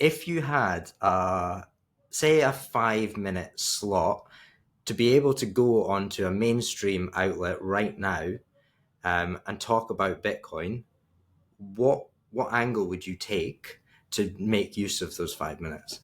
if you had say a 5 minute slot to be able to go onto a mainstream outlet right now and talk about Bitcoin, what angle would you take to make use of those 5 minutes?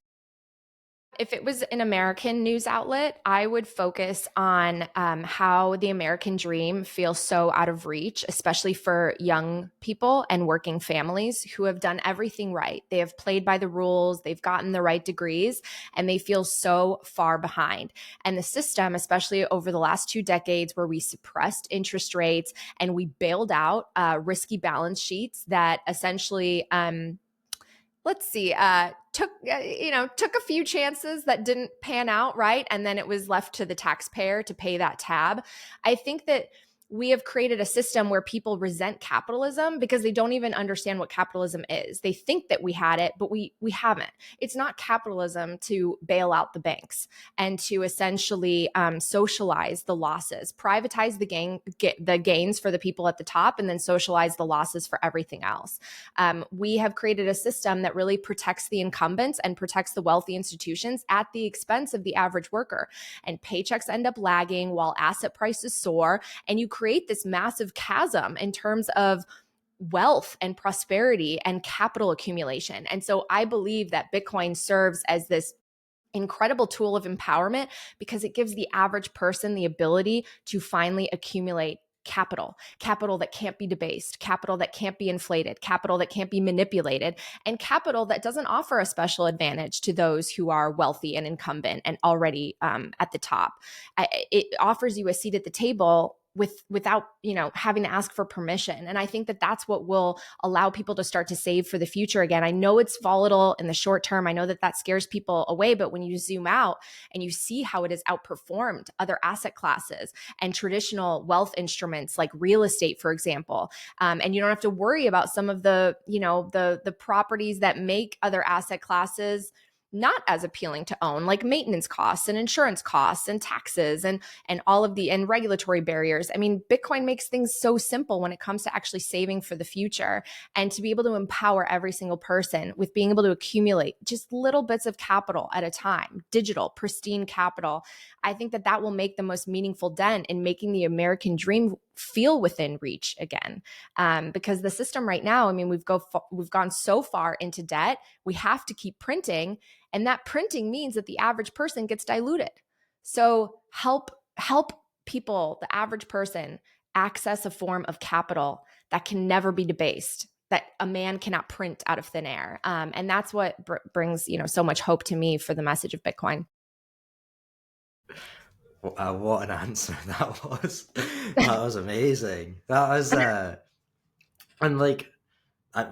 If it was an American news outlet, I would focus on how the American dream feels so out of reach, especially for young people and working families who have done everything right. They have played by the rules, they've gotten the right degrees, and they feel so far behind. And the system, especially over the last 2 decades, where we suppressed interest rates and we bailed out risky balance sheets that essentially let's see, took a few chances that didn't pan out, right? And then it was left to the taxpayer to pay that tab. I think that we have created a system where people resent capitalism because they don't even understand what capitalism is. They think that we had it, but we haven't. It's not capitalism to bail out the banks and to essentially socialize the losses, privatize the gains for the people at the top, and then socialize the losses for everything else. We have created a system that really protects the incumbents and protects the wealthy institutions at the expense of the average worker. And paychecks end up lagging while asset prices soar. And you create this massive chasm in terms of wealth and prosperity and capital accumulation. And so I believe that Bitcoin serves as this incredible tool of empowerment because it gives the average person the ability to finally accumulate capital that can't be debased, capital that can't be inflated, capital that can't be manipulated, and capital that doesn't offer a special advantage to those who are wealthy and incumbent and already at the top. It offers you a seat at the table without having to ask for permission. And I think that that's what will allow people to start to save for the future again. I know it's volatile in the short term. I know that that scares people away, but when you zoom out and you see how it has outperformed other asset classes and traditional wealth instruments like real estate, for example, and you don't have to worry about some of the properties that make other asset classes not as appealing to own, like maintenance costs and insurance costs and taxes and all of the and regulatory barriers. I mean, Bitcoin makes things so simple when it comes to actually saving for the future, and to be able to empower every single person with being able to accumulate just little bits of capital at a time, digital, pristine capital. I think that that will make the most meaningful dent in making the American dream feel within reach again. Because the system right now, I mean, we've gone so far into debt, we have to keep printing, and that printing means that the average person gets diluted. So help people, the average person, access a form of capital that can never be debased, that a man cannot print out of thin air. And that's what brings so much hope to me for the message of Bitcoin. What an answer that was! That was amazing. That was and like,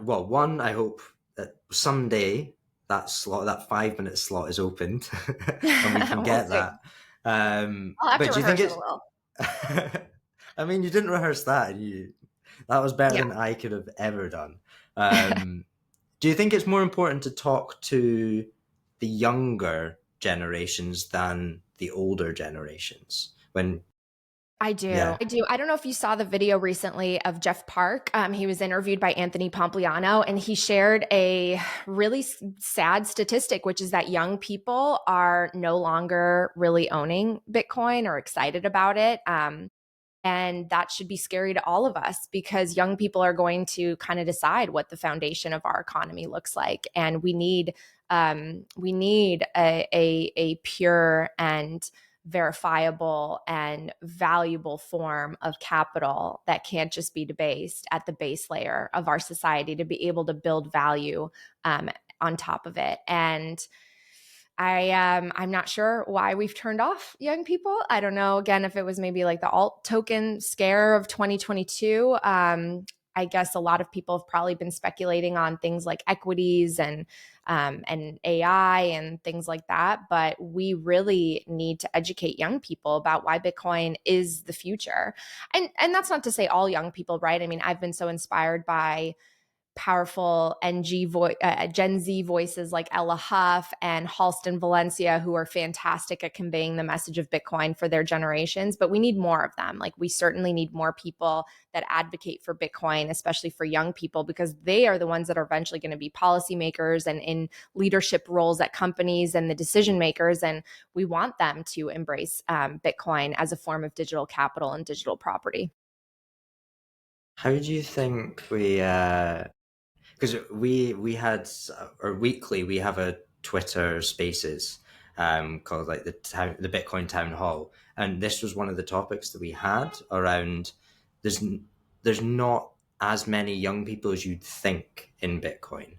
well, one, I hope that someday that 5 minute slot is opened, and we can We'll get see. that. I'll have to But do you think rehearse it a it's? little. I mean, you didn't rehearse that. That was better Yeah. than I could have ever done. Do you think it's more important to talk to the younger generations than the older generations? When, I do. yeah, I do. I don't know if you saw the video recently of Jeff Park. He was interviewed by Anthony Pompliano, and he shared a really sad statistic, which is that young people are no longer really owning Bitcoin or excited about it. And that should be scary to all of us because young people are going to kind of decide what the foundation of our economy looks like. And we need a pure and verifiable and valuable form of capital that can't just be debased at the base layer of our society to be able to build value on top of it. And I'm not sure why we've turned off young people. I don't know. Again, if it was maybe like the alt token scare of 2022. I guess a lot of people have probably been speculating on things like equities and AI and things like that. But we really need to educate young people about why Bitcoin is the future. And that's not to say all young people, right? I mean, I've been so inspired by powerful Gen Z voices like Ella Huff and Halston Valencia, who are fantastic at conveying the message of Bitcoin for their generations. But we need more of them. Like, we certainly need more people that advocate for Bitcoin, especially for young people, because they are the ones that are eventually going to be policymakers and in leadership roles at companies and the decision makers. And we want them to embrace Bitcoin as a form of digital capital and digital property. How do you think because we had or weekly we have a Twitter Spaces called like the Bitcoin Town Hall, and this was one of the topics that we had around. There's there's not as many young people as you'd think in Bitcoin.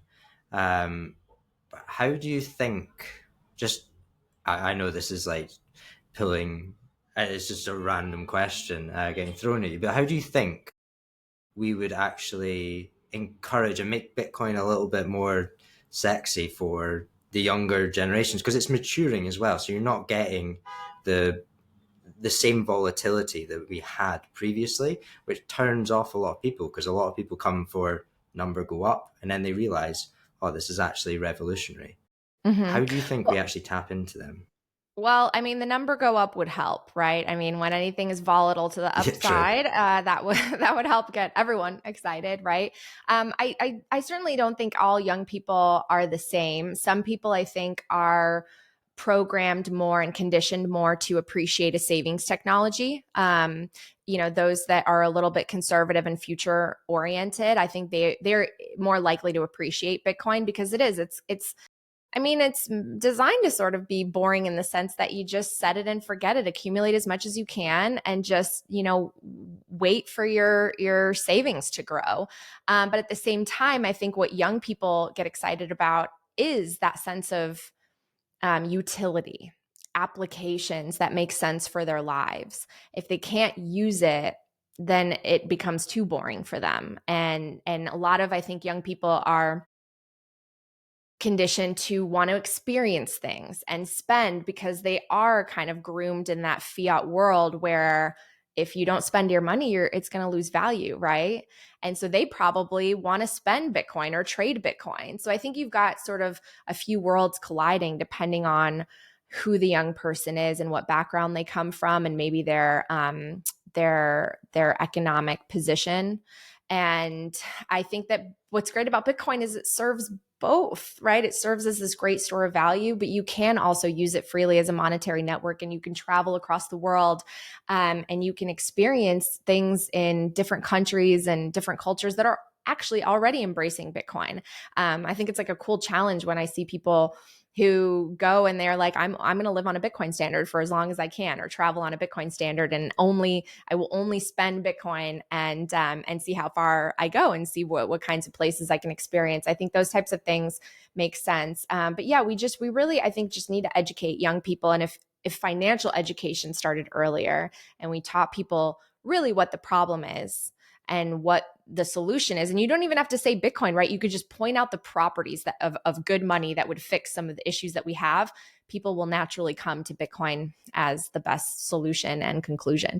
But how do you think? Just I know this is like pulling. It's just a random question getting thrown at you, but how do you think we would actually encourage and make Bitcoin a little bit more sexy for the younger generations because it's maturing as well. So you're not getting the the same volatility that we had previously, which turns off a lot of people because a lot of people come for number go up and then they realize, oh, this is actually revolutionary. Mm-hmm. How do you think we Well, actually tap into them? Well, I mean, the number go up would help, right? I mean, when anything is volatile to the Yeah, true. upside, that would that would help get everyone excited, right? I certainly don't think all young people are the same. Some people, I think, are programmed more and conditioned more to appreciate a savings technology. Those that are a little bit conservative and future oriented, I think they're more likely to appreciate Bitcoin because it's designed to sort of be boring in the sense that you just set it and forget it, accumulate as much as you can, and just, wait for your savings to grow. But at the same time, I think what young people get excited about is that sense of utility, applications that make sense for their lives. If they can't use it, then it becomes too boring for them. And a lot of, I think, young people are conditioned to want to experience things and spend because they are kind of groomed in that fiat world where if you don't spend your money, it's going to lose value, right? And so they probably want to spend Bitcoin or trade Bitcoin. So I think you've got sort of a few worlds colliding depending on who the young person is and what background they come from, and maybe their economic position. And I think that what's great about Bitcoin is it serves both, right? It serves as this great store of value, but you can also use it freely as a monetary network, and you can travel across the world, and you can experience things in different countries and different cultures that are actually already embracing Bitcoin. I think it's like a cool challenge when I see people who go and they're like, I'm going to live on a Bitcoin standard for as long as I can, or travel on a Bitcoin standard, and I will only spend Bitcoin, and see how far I go and see what kinds of places I can experience. I think those types of things make sense. But yeah, we really, I think, just need to educate young people. And if financial education started earlier and we taught people really what the problem is and what the solution is, and you don't even have to say Bitcoin, right? You could just point out the properties of good money that would fix some of the issues that we have. People will naturally come to Bitcoin as the best solution and conclusion.